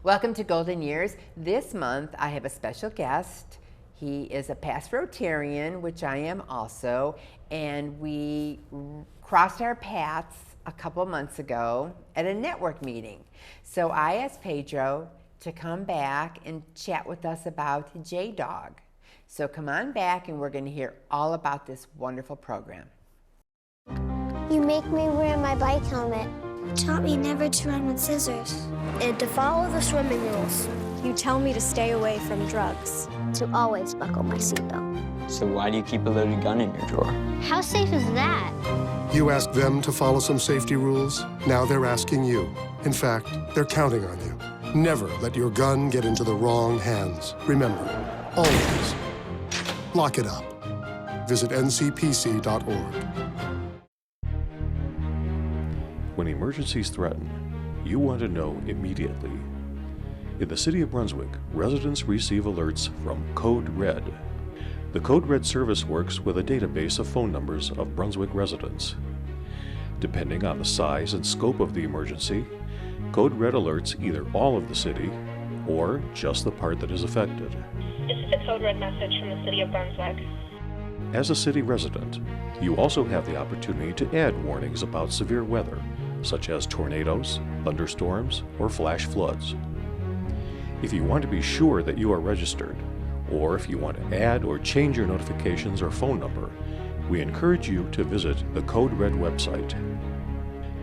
Welcome to Golden Years. This month I have a special guest. He is a past Rotarian, which I am also, and we crossed our paths a couple months ago at a network meeting. So I asked Pedro to come back and chat with us about JDog. So come on back and we're going to hear all about this wonderful program. You make me wear my bike helmet. Taught me never to run with scissors. And to follow the swimming rules. You tell me to stay away from drugs. To always buckle my seatbelt. So why do you keep a loaded gun in your drawer? How safe is that? You asked them to follow some safety rules. Now they're asking you. In fact, they're counting on you. Never let your gun get into the wrong hands. Remember, always lock it up. Visit ncpc.org. When emergencies threaten, you want to know immediately. In the City of Brunswick, residents receive alerts from Code Red. The Code Red service works with a database of phone numbers of Brunswick residents. Depending on the size and scope of the emergency, Code Red alerts either all of the city or just the part that is affected. This is a Code Red message from the City of Brunswick. As a city resident, you also have the opportunity to add warnings about severe weather, such as tornadoes, thunderstorms, or flash floods. If you want to be sure that you are registered, or if you want to add or change your notifications or phone number, we encourage you to visit the Code Red website.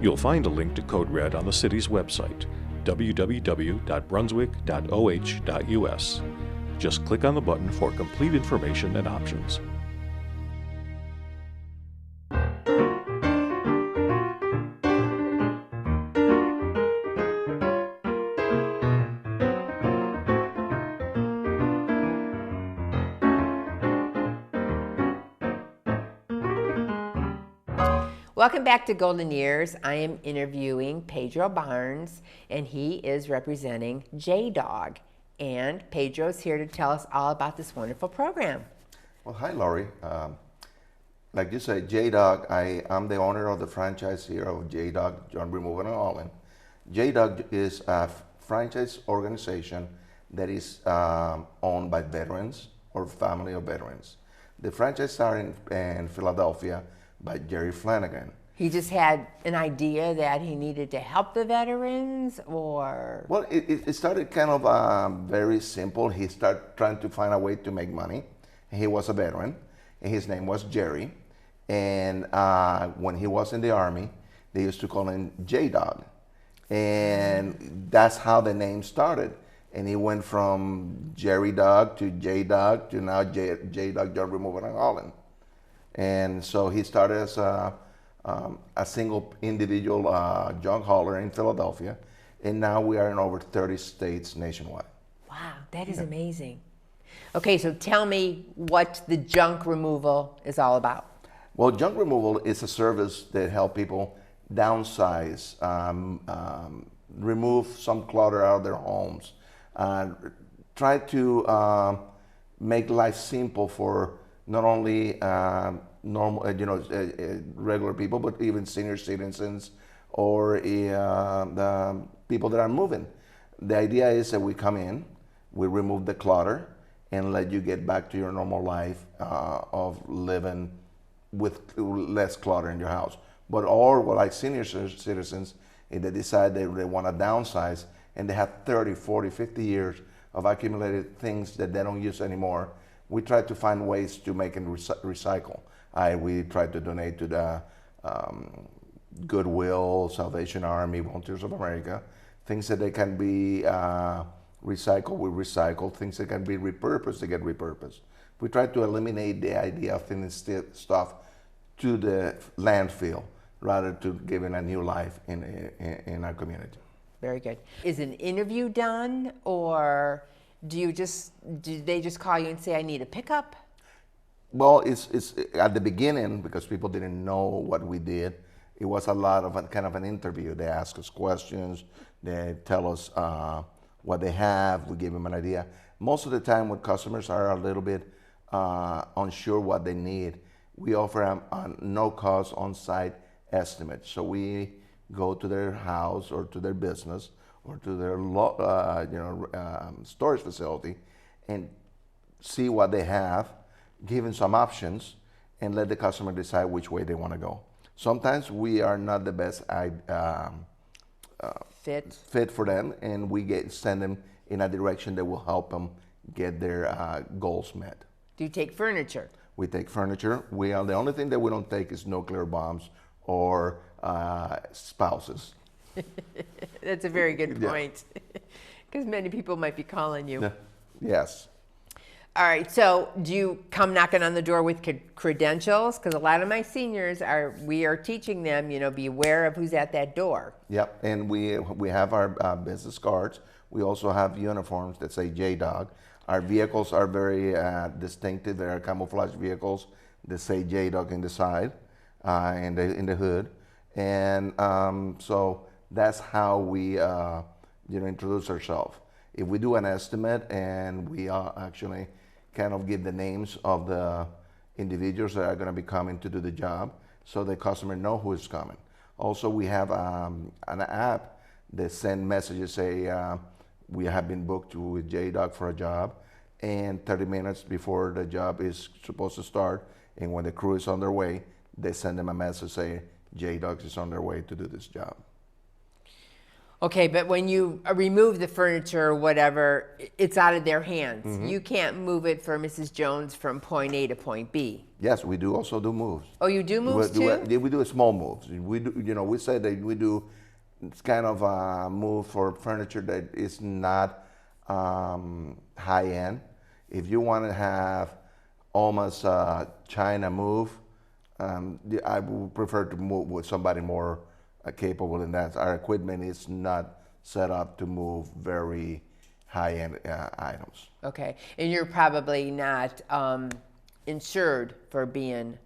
You'll find a link to Code Red on the city's website, www.brunswick.oh.us. Just click on the button for complete information and options. Welcome back to Golden Years. I am interviewing Pedro Barnes, and he is representing JDog. And Pedro's here to tell us all about this wonderful program. Well, hi, Laurie. Like you said, JDog, I'm the owner of the franchise here of JDog, Joint Removal and Hauling. JDog is a franchise organization that is owned by veterans or family of veterans. The franchise started in Philadelphia by Jerry Flanagan. He just had an idea that he needed to help the veterans, or? Well, it started kind of very simple. He started trying to find a way to make money. He was a veteran, and his name was Jerry. And when he was in the Army, they used to call him JDog. And that's how the name started. And he went from Jerry Dog to JDog to now JDog, Joint Removal and Hauling. And so he started as a single individual junk hauler in Philadelphia, and now we are in over 30 states nationwide. Wow, that is amazing. Okay, so tell me what the junk removal is all about. Well, junk removal is a service that helps people downsize, remove some clutter out of their homes, try to make life simple for not only regular people, but even senior citizens or the people that are moving. The idea is that we come in, we remove the clutter, and let you get back to your normal life of living with less clutter in your house. But like senior citizens, if they decide they want to downsize and they have 30, 40, 50 years of accumulated things that they don't use anymore, we try to find ways to make it recycle. We try to donate to the Goodwill, Salvation Army, Volunteers of America. Things that they can be recycled, we recycle. Things that can be repurposed, they get repurposed. We try to eliminate the idea of throwing stuff to the landfill rather to giving a new life in our community. Very good. Is an interview done, or do they just call you and say, I need a pickup? Well, it's at the beginning, because people didn't know what we did, it was a lot of kind of an interview. They ask us questions, they tell us what they have, we give them an idea. Most of the time when customers are a little bit unsure what they need, we offer them a no-cost on-site estimate. So we go to their house or to their business or to their storage facility and see what they have, give them some options, and let the customer decide which way they want to go. Sometimes we are not the best fit for them, and we send them in a direction that will help them get their goals met. Do you take furniture? We take furniture. The only thing that we don't take is nuclear bombs or spouses. That's a very good point, because many people might be calling you. Yeah. Yes. All right, so do you come knocking on the door with credentials? Because a lot of my seniors we are teaching them, be aware of who's at that door. Yep, and we have our business cards. We also have uniforms that say JDog. Our vehicles are very distinctive. They are camouflage vehicles that say JDog in the side, in the hood. And so that's how we introduce ourselves. If we do an estimate and we actually kind of give the names of the individuals that are going to be coming to do the job, so the customer know who is coming. Also, we have an app that send messages say we have been booked with JDog for a job, and 30 minutes before the job is supposed to start, and when the crew is on their way, they send them a message say JDog is on their way to do this job. Okay, but when you remove the furniture or whatever, it's out of their hands. Mm-hmm. You can't move it for Mrs. Jones from point A to point B. Yes, we do also do moves. Oh, you do moves too? We do small moves. We do, we say that we do kind of a move for furniture that is not high end. If you want to have almost a China move, I would prefer to move with somebody more capable in that. Our equipment is not set up to move very high-end items. Okay, and you're probably not insured for being.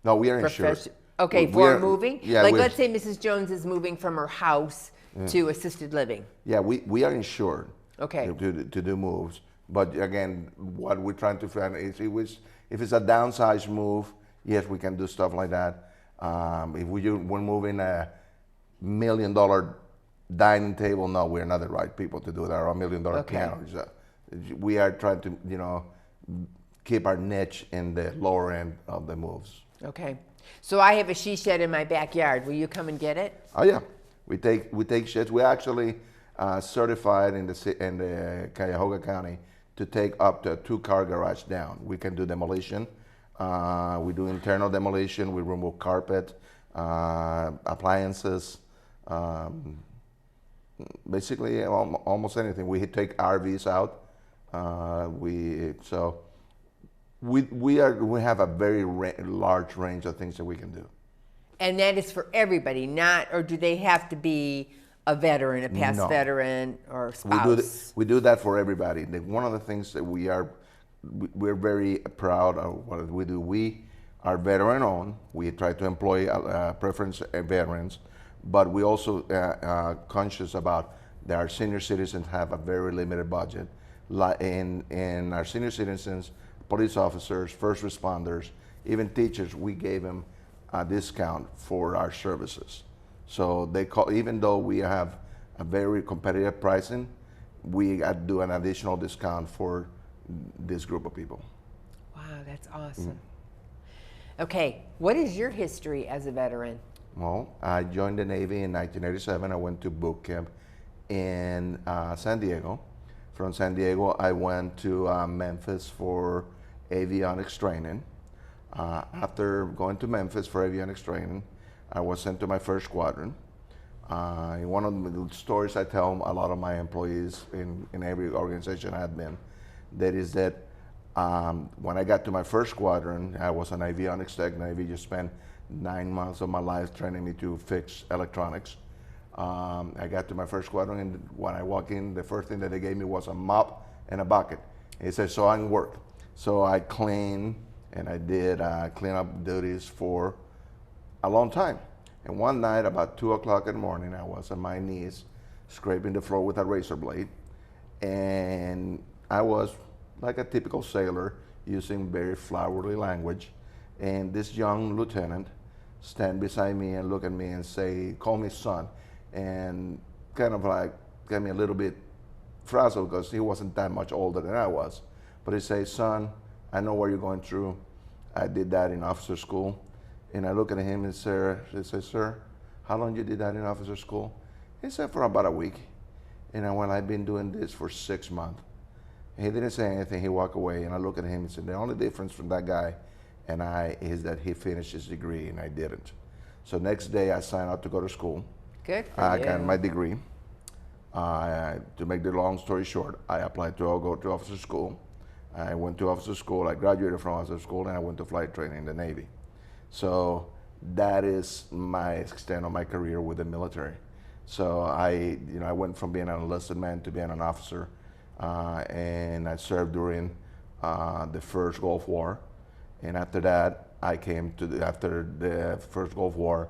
No, we are insured. Okay, for moving? Yeah, like let's say Mrs. Jones is moving from her house to assisted living. Yeah, we are insured. Okay. To do moves, but again, what we're trying to find is if it's a downsized move, yes, we can do stuff like that. If we're moving a $1 million dining table, no, we're not the right people to do that, or $1 million piano. We are trying to, keep our niche in the lower end of the moves. Okay. So I have a she shed in my backyard. Will you come and get it? Oh yeah, we take sheds. We actually certified in the Cuyahoga County to take up to a 2-car garage down. We can do demolition. We do internal demolition. We remove carpet, appliances. Basically almost anything. We take RVs out. We have a very large range of things that we can do. And that is for everybody, or do they have to be a veteran, a past veteran, or spouse? We do that for everybody. One of the things that we're very proud of what we do. We are veteran owned. We try to employ preference veterans. But we also conscious about that our senior citizens have a very limited budget. And our senior citizens, police officers, first responders, even teachers, we gave them a discount for our services. So even though we have a very competitive pricing, we do an additional discount for this group of people. Wow, that's awesome. Okay, what is your history as a veteran? Well, I joined the Navy in 1987. I went to boot camp in San Diego. From San Diego, I went to Memphis for avionics training. After going to Memphis for avionics training, I was sent to my first squadron. One of the stories I tell a lot of my employees in every organization I've been, that is that when I got to my first squadron, I was an avionics tech. Navy just spent 9 months of my life training me to fix electronics. I got to my first squadron, and when I walked in, the first thing that they gave me was a mop and a bucket. It said, so I can work. So I cleaned, and I did cleanup duties for a long time. And one night, about 2 o'clock in the morning, I was on my knees, scraping the floor with a razor blade. And I was like a typical sailor, using very flowery language. And this young lieutenant stand beside me and look at me and say, call me son, and kind of like got me a little bit frazzled because he wasn't that much older than I was. But he says, son, I know what you're going through. I did that in officer school. And I look at him and he says, sir, how long you did that in officer school? He said, for about a week. And I went, I've been doing this for 6 months. He didn't say anything. He walked away, and I looked at him and said, the only difference from that guy and I is that he finished his degree and I didn't. So next day I signed out to go to school. Good for I you. got my degree. To make the long story short, I applied to go to officer school. I went to officer school. I graduated from officer school, and I went to flight training in the Navy. So that is my extent of my career with the military. So I went from being an enlisted man to being an officer, and I served during the first Gulf War. And after that, I came to after the first Gulf War,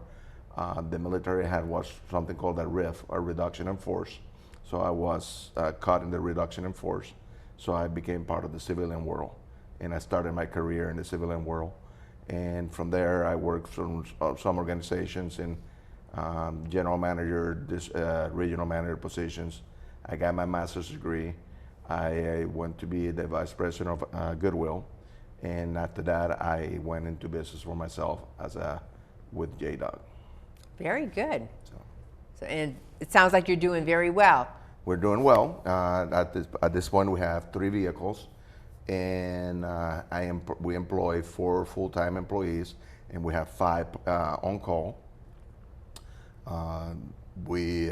the military had something called a RIF, or reduction in force. So I was caught in the reduction in force. So I became part of the civilian world, and I started my career in the civilian world. And from there, I worked from some organizations in general manager, regional manager positions. I got my master's degree. I went to be the vice president of Goodwill. And after that, I went into business for myself with JDog. Very good. So, and it sounds like you're doing very well. We're doing well. At this point, we have 3 vehicles, and we employ 4 full-time employees, and we have 5 on call. We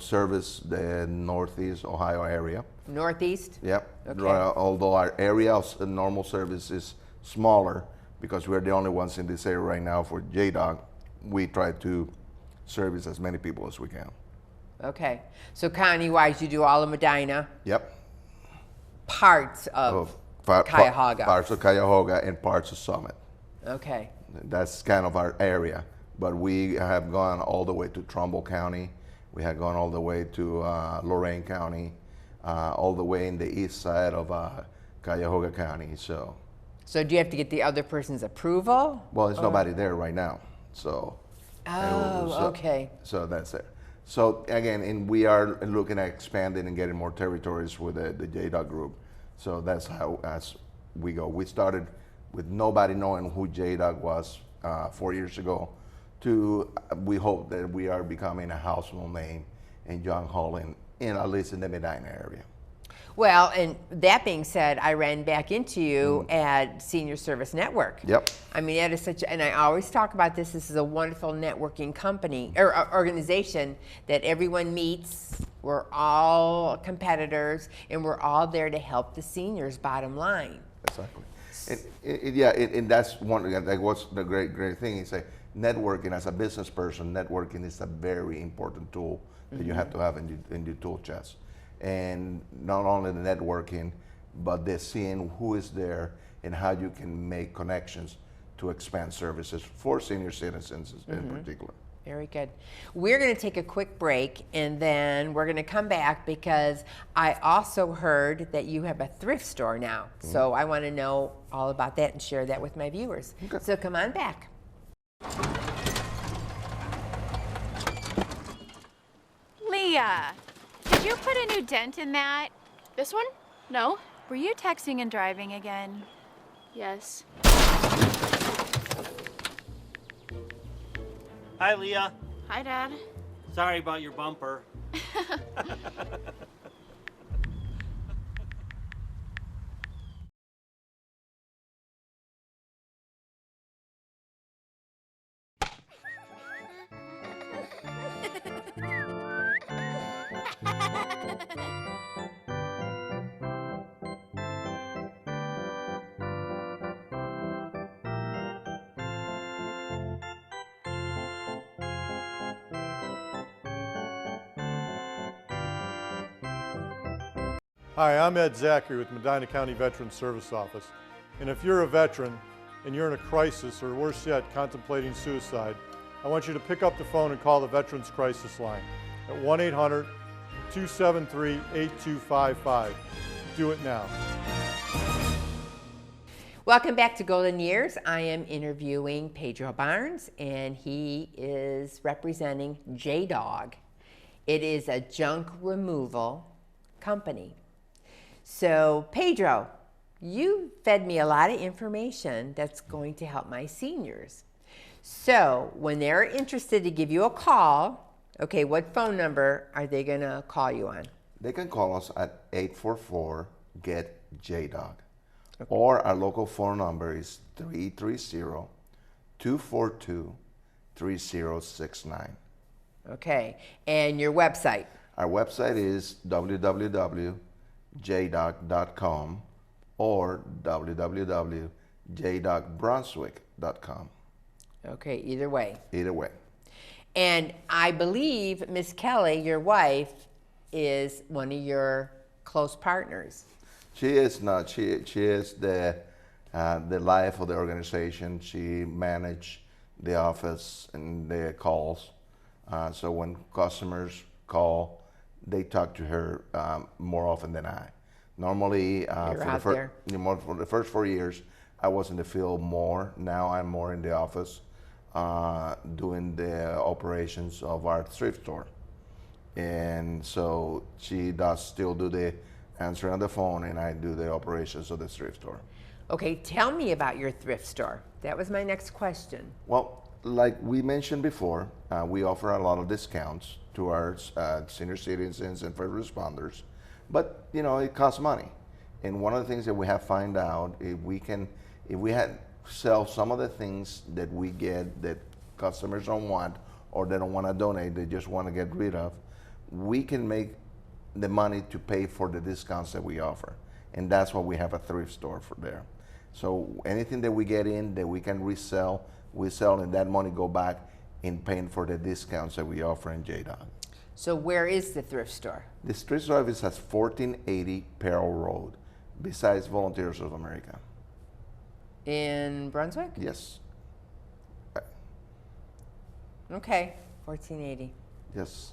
service the Northeast Ohio area. Northeast? Yep. Okay. Although our area of normal service is smaller, because we're the only ones in this area right now for JDog, we try to service as many people as we can. Okay. So county-wise, you do all of Medina? Yep. Parts of Cuyahoga? Parts of Cuyahoga and parts of Summit. Okay. That's kind of our area. But we have gone all the way to Trumbull County. We have gone all the way to Lorain County, all the way in the east side of Cuyahoga County. So do you have to get the other person's approval? Well, there's nobody there right now. So. Okay. So that's it. So again, and we are looking at expanding and getting more territories with the JDog group. So that's how as we go. We started with nobody knowing who JDog was 4 years ago. We hope that we are becoming a household name in John Holland, at least in the Medina area. Well, and that being said, I ran back into you at Senior Service Network. Yep. I mean, that is and I always talk about this is a wonderful networking company, or organization that everyone meets. We're all competitors, and we're all there to help the seniors, bottom line. Exactly. And that's one, like what's the great thing is like networking as a business person, networking is a very important tool that you have to have in your tool chest. And not only the networking, but the seeing who is there and how you can make connections to expand services for senior citizens in particular. Very good. We're going to take a quick break, and then we're going to come back because I also heard that you have a thrift store now. So I want to know all about that and share that with my viewers. Okay. So come on back. Leah, did you put a new dent in that? This one? No. Were you texting and driving again? Yes. Hi, Leah. Hi, Dad. Sorry about your bumper. Hi, I'm Ed Zachary with Medina County Veterans Service Office. And if you're a veteran and you're in a crisis, or worse yet, contemplating suicide, I want you to pick up the phone and call the Veterans Crisis Line at 1-800-273-8255. Do it now. Welcome back to Golden Years. I am interviewing Pedro Barnes, and he is representing JDog. It is a junk removal company. So, Pedro, you fed me a lot of information that's going to help my seniors. So, when they're interested to give you a call, okay, what phone number are they going to call you on? They can call us at 844-GET-JDog. Okay. Or our local phone number is 330-242-3069. Okay, and your website? Our website is www.jdog.com or www.jdogbrunswick.com. Okay, either way. Either way. And I believe Miss Kelly, your wife, is one of your close partners. She is not. She is the life of the organization. She manages the office and the calls. So when customers call, they talk to her more often than I. Normally, for the first 4 years, I was in the field more. Now I'm more in the office doing the operations of our thrift store. And so she does still do the answering on the phone, and I do the operations of the thrift store. Okay, tell me about your thrift store. That was my next question. Well, like we mentioned before, we offer a lot of discounts to our senior citizens and first responders, but you know, it costs money. And one of the things that we have found out, if we had sell some of the things that we get that customers don't want or they don't want to donate, they just want to get rid of, we can make the money to pay for the discounts that we offer. And that's why we have a thrift store for there. So anything that we get in that we can resell, we sell, and that money go back in paying for the discounts that we offer in JDog. So where is the thrift store? The thrift store is at 1480 Peril Road, besides Volunteers of America. In Brunswick? Yes. Okay, 1480. Yes.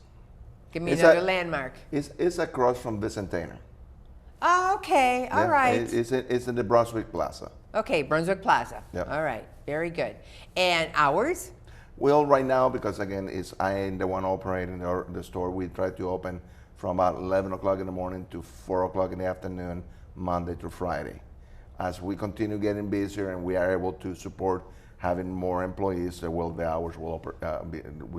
Give me another landmark. It's across from Vicentana. Oh, okay, all right. It's in the Brunswick Plaza. Okay, Brunswick Plaza. Yep. All right, very good. And hours? Well, right now, because again, I am the one operating the store, we try to open from about 11 o'clock in the morning to 4 o'clock in the afternoon, Monday to Friday. As we continue getting busier and we are able to support having more employees, the hours will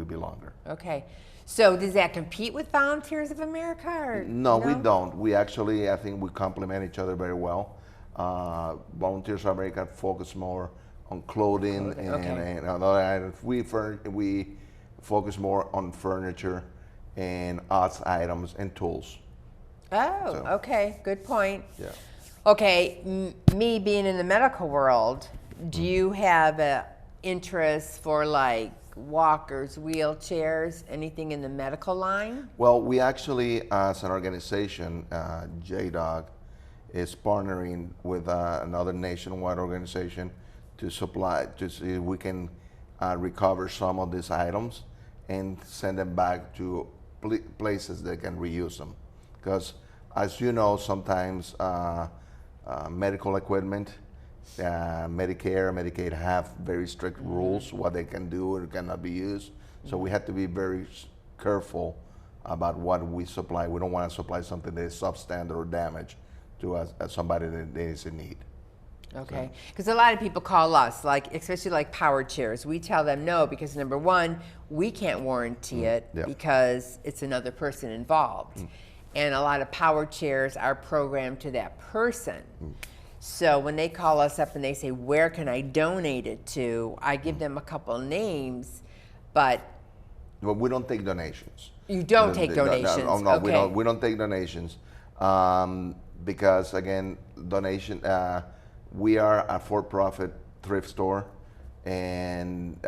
be longer. Okay. So does that compete with Volunteers of America? Or no, we don't. We actually, I think we complement each other very well. Volunteers of America focus more on clothing and other items. We focus more on furniture and odds items and tools. Oh, so, okay, good point. Yeah. Okay, me being in the medical world, do you have an interest for like walkers, wheelchairs, anything in the medical line? Well, we actually, as an organization, JDog is partnering with another nationwide organization to supply, to see if we can recover some of these items and send them back to places that can reuse them. Because as you know, sometimes medical equipment, Medicare, Medicaid have very strict rules what they can do or cannot be used. So we have to be very careful about what we supply. We don't want to supply something that is substandard or damaged to somebody that is in need. Okay, because a lot of people call us, like especially like power chairs. We tell them no because number one, we can't warranty it because it's another person involved. And a lot of power chairs are programmed to that person. So when they call us up and they say, where can I donate it to? I give them a couple names, but... Well, we don't take donations. You don't take donations? No, okay. we don't take donations because, again, we are a for-profit thrift store, and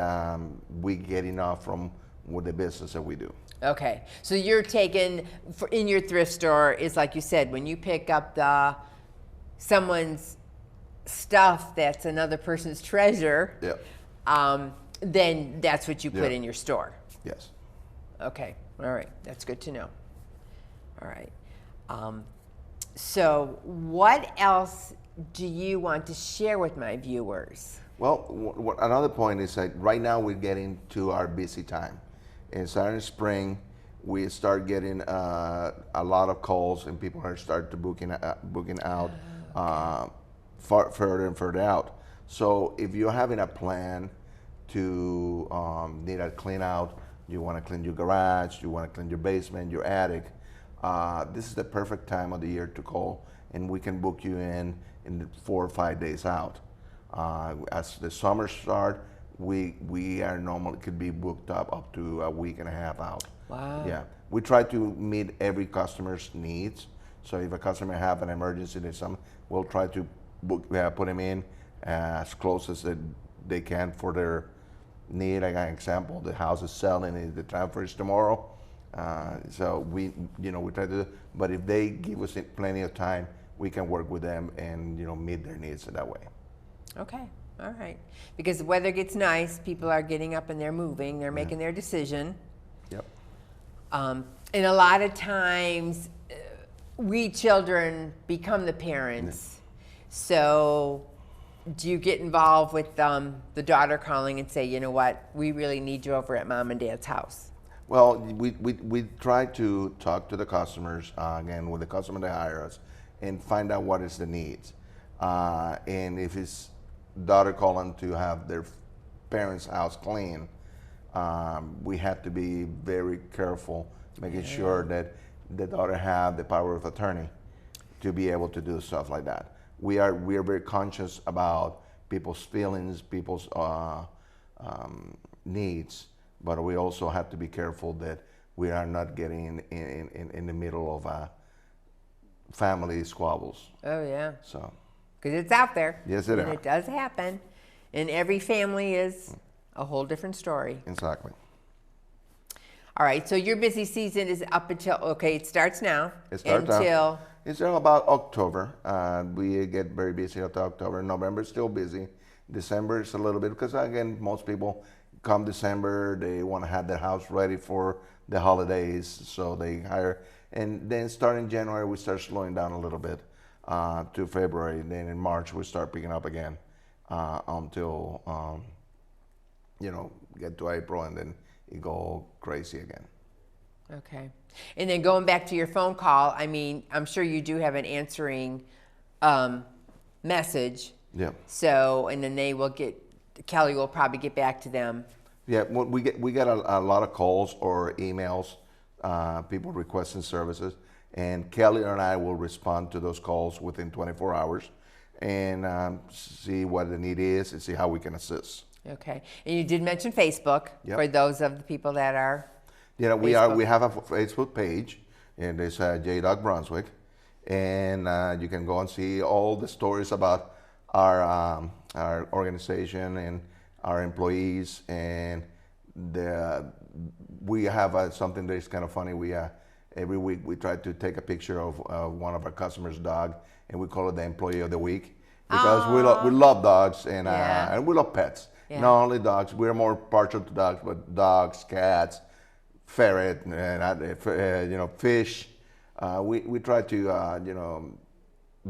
we get enough from the business that we do. Okay, so you're taking, in your thrift store, is like you said, when you pick up someone's stuff that's another person's treasure, then that's what you put in your store. Yes. Okay, all right, that's good to know. All right. So what else do you want to share with my viewers? Well, another point is that right now we're getting to our busy time. In starting spring, we start getting a lot of calls, and people are starting to booking out further and further out. So if you're having a plan to need a clean out, you want to clean your garage, you want to clean your basement, your attic, this is the perfect time of the year to call, and we can book you in 4 or 5 days out. As the summer start, we are normally could be booked up to a week and a half out. Wow. Yeah, we try to meet every customer's needs. So if a customer have an emergency, we'll try to put them in as close as they can for their need. Like an example, the house is selling, and the transfer is tomorrow. So we try to. But if they give us plenty of time, we can work with them and meet their needs that way. Okay, all right. Because the weather gets nice, people are getting up and they're moving, they're making their decision. Yep. And a lot of times, we children become the parents. So do you get involved with the daughter calling and say, you know what, we really need you over at mom and dad's house? Well, we try to talk to the customers, again, with the customer that hire us, and find out what is the needs. And if it's daughter calling to have their parents' house clean, we have to be very careful, making sure that the daughter have the power of attorney to be able to do stuff like that. We are very conscious about people's feelings, people's needs, but we also have to be careful that we are not getting in the middle of family squabbles. Oh yeah. So. Because it's out there. Yes, it is. And it does happen. And every family is a whole different story. Exactly. All right, so your busy season is up until, okay, it starts now. It starts until now. It's about October. We get very busy up to October. November is still busy. December is a little bit, because again, most people come December, they want to have their house ready for the holidays, so they hire. And then starting January, we start slowing down a little bit to February. Then in March, we start picking up again until, get to April, and then it go crazy again. Okay. And then going back to your phone call, I mean, I'm sure you do have an answering message. Yeah. So, and then Kelly will probably get back to them. Yeah, we get a lot of calls or emails, people requesting services, and Kelly and I will respond to those calls within 24 hours and see what the need is and see how we can assist. Okay. And you did mention Facebook. Yep. For those of the people that are. Yeah, we have a Facebook page, and it's JDog Brunswick, and you can go and see all the stories about our organization and our employees, and we have something that is kind of funny. We every week we try to take a picture of one of our customers' dog, and we call it the Employee of the Week, because we love dogs and we love pets. Yeah. Not only dogs, we're more partial to dogs, but dogs, cats, ferret, and fish. We try to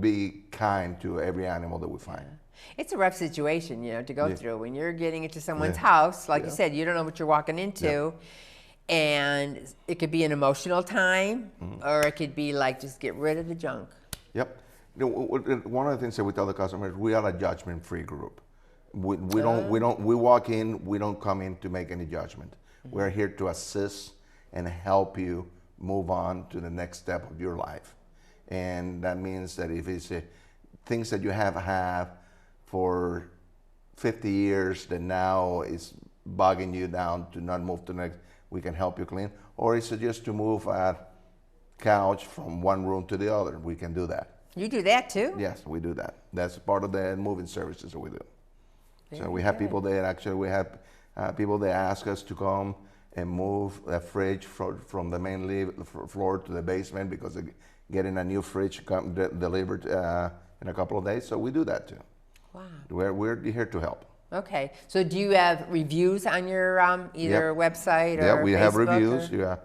be kind to every animal that we find. It's a rough situation, to go through when you're getting into someone's house. Like you said, you don't know what you're walking into, and it could be an emotional time, or it could be like just get rid of the junk. Yep. One of the things that we tell the customers, we are a judgment-free group. We walk in, we don't come in to make any judgment. We're here to assist and help you move on to the next step of your life. And that means that if it's things that you have for 50 years that now is bogging you down to not move to the next, we can help you clean. Or it's just to move a couch from one room to the other. We can do that. You do that too? Yes, we do that. That's part of the moving services that we do. So we have people that people that ask us to come and move a fridge from the main floor to the basement because they're getting a new fridge delivered in a couple of days. So we do that too. Wow. We're here to help. Okay. So do you have reviews on your either website or Facebook? Yeah, we have reviews. Yeah.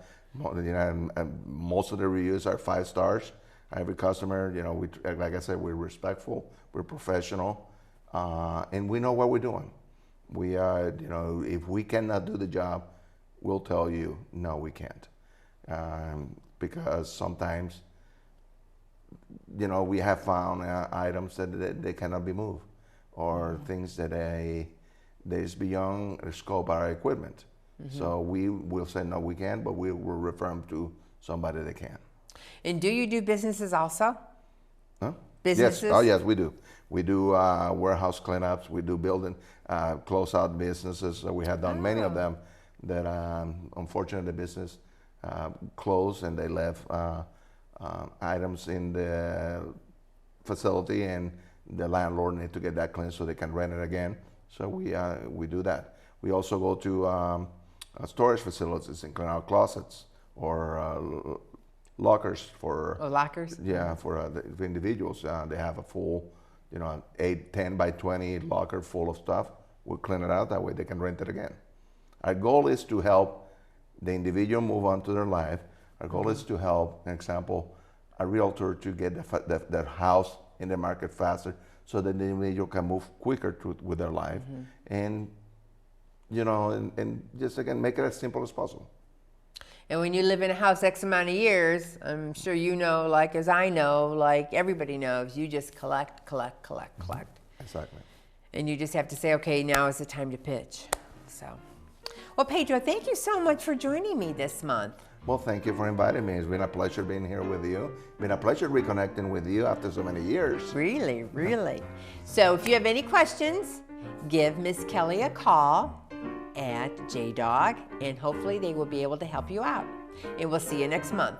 Most of the reviews are 5 stars. Every customer, you know, like I said, we're respectful, we're professional, and we know what we're doing. We are, you know, if we cannot do the job, we'll tell you, no, we can't. Because sometimes, you know, we have found items that they cannot be moved, or things that is beyond the scope of our equipment. So we will say, no, we can't, but we will refer them to somebody that can. And do you do businesses also? Huh? Businesses? Yes. Oh, yes, we do. We do warehouse cleanups. We do building close-out businesses. We have done many of them that, unfortunately, the business closed and they left items in the facility, and the landlord need to get that cleaned so they can rent it again. So we do that. We also go to storage facilities and clean out closets or lockers for lockers. Yeah, for the individuals. They have a full, you know, 8, 10 by 20 locker full of stuff. We'll clean it out that way they can rent it again. Our goal is to help the individual move on to their life. Our goal is to help, an example, a realtor to get that house in the market faster, so that the individual can move quicker with their life, and you know, and just again make it as simple as possible. And when you live in a house X amount of years, I'm sure you know, like as I know, like everybody knows, you just collect. Exactly. And you just have to say, okay, now is the time to pitch. So, well, Pedro, thank you so much for joining me this month. Well, thank you for inviting me. It's been a pleasure being here with you. It's been a pleasure reconnecting with you after so many years. Really, really. So if you have any questions, give Miss Kelly a call at JDog, and hopefully they will be able to help you out. And we'll see you next month.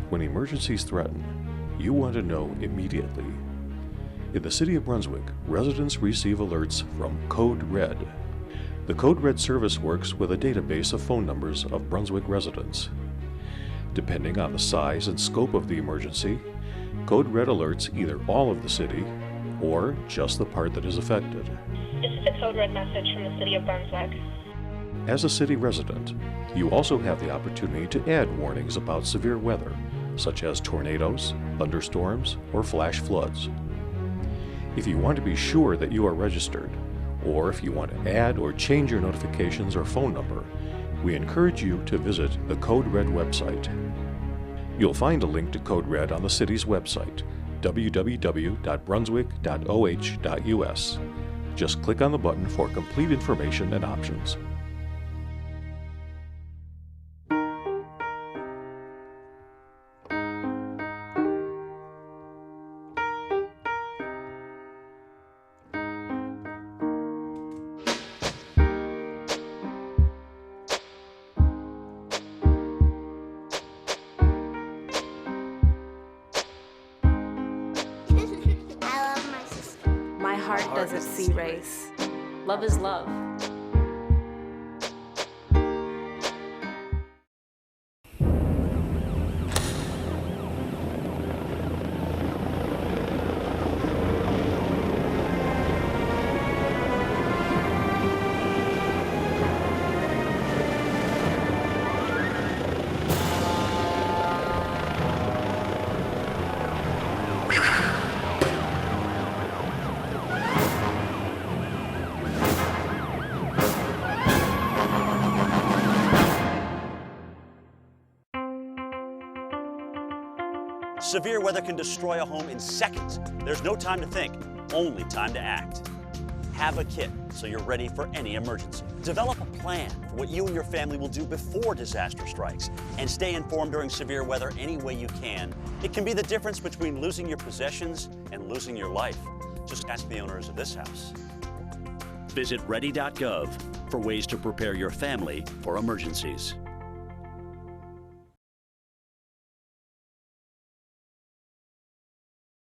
When emergencies threaten, you want to know immediately. In the City of Brunswick, residents receive alerts from Code Red. The Code Red service works with a database of phone numbers of Brunswick residents. Depending on the size and scope of the emergency, Code Red alerts either all of the city or just the part that is affected. This is a Code Red message from the City of Brunswick. As a city resident, you also have the opportunity to add warnings about severe weather, such as tornadoes, thunderstorms, or flash floods. If you want to be sure that you are registered, or if you want to add or change your notifications or phone number, we encourage you to visit the Code Red website. You'll find a link to Code Red on the city's website, www.brunswick.oh.us. Just click on the button for complete information and options. My heart doesn't see race. Love is love. Severe weather can destroy a home in seconds. There's no time to think, only time to act. Have a kit so you're ready for any emergency. Develop a plan for what you and your family will do before disaster strikes, and stay informed during severe weather any way you can. It can be the difference between losing your possessions and losing your life. Just ask the owners of this house. Visit ready.gov for ways to prepare your family for emergencies.